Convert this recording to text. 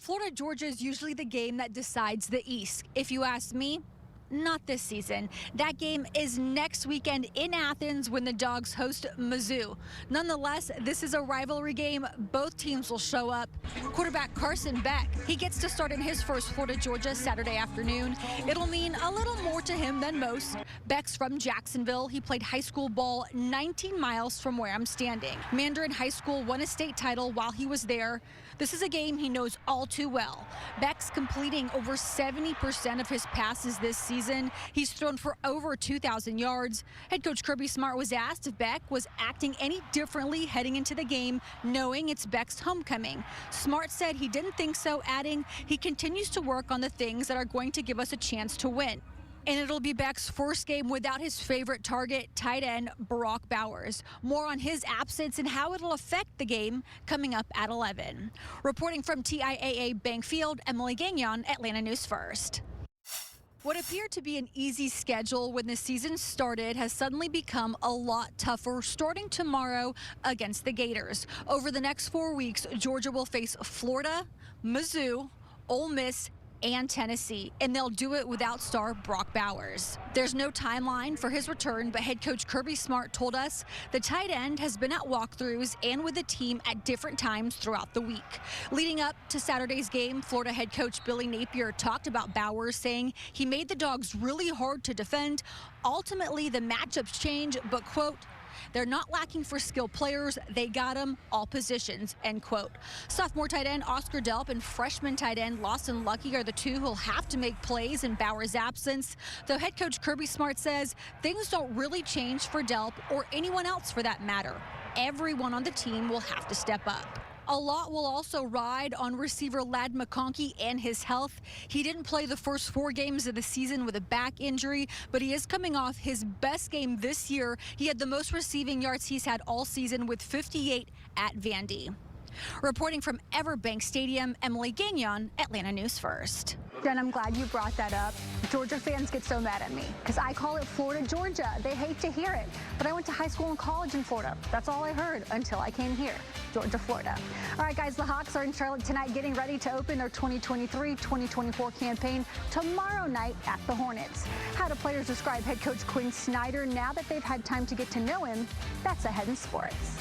Florida, Georgia is usually the game that decides the East. If you ask me, not this season. That game is next weekend in Athens when the Dogs host Mizzou. Nonetheless, this is a rivalry game. Both teams will show up. Quarterback Carson Beck, he gets to start in his first Florida, Georgia Saturday afternoon. It'll mean a little more to him than most. Beck's from Jacksonville. He played high school ball 19 miles from where I'm standing. Mandarin High School won a state title while he was there. This is a game he knows all too well. Beck's completing over 70% of his passes this season. He's thrown for over 2,000 yards. Head coach Kirby Smart was asked if Beck was acting any differently heading into the game, knowing it's Beck's homecoming. Smart said he didn't think so, adding he continues to work on the things that are going to give us a chance to win. And it'll be Beck's first game without his favorite target, tight end Brock Bowers. More on his absence and how it'll affect the game coming up at 11. Reporting from TIAA Bank Field, Emily Gagnon, Atlanta News First. What appeared to be an easy schedule when the season started has suddenly become a lot tougher starting tomorrow against the Gators. Over the next 4 weeks, Georgia will face Florida, Mizzou, Ole Miss, and Tennessee, and they'll do it without star Brock Bowers. There's no timeline for his return, but head coach Kirby Smart told us the tight end has been at walkthroughs and with the team at different times throughout the week. Leading up to Saturday's game, Florida head coach Billy Napier talked about Bowers, saying he made the Dogs really hard to defend. Ultimately, the matchups change, but, quote, they're not lacking for skilled players. They got them all positions, end quote. Sophomore tight end Oscar Delp and freshman tight end Lawson Lucky are the two who'll have to make plays in Bowers' absence. Though head coach Kirby Smart says things don't really change for Delp or anyone else for that matter. Everyone on the team will have to step up. A lot will also ride on receiver Ladd McConkey and his health. He didn't play the first 4 games of the season with a back injury, but he is coming off his best game this year. He had the most receiving yards he's had all season with 58 at Vandy. Reporting from Everbank Stadium, Emily Gagnon, Atlanta News First. Jen, I'm glad you brought that up. Georgia fans get so mad at me because I call it Florida, Georgia. They hate to hear it. But I went to high school and college in Florida. That's all I heard until I came here, Georgia, Florida. All right, guys, the Hawks are in Charlotte tonight getting ready to open their 2023-2024 campaign tomorrow night at the Hornets. How do players describe head coach Quinn Snyder now that they've had time to get to know him? That's ahead in sports.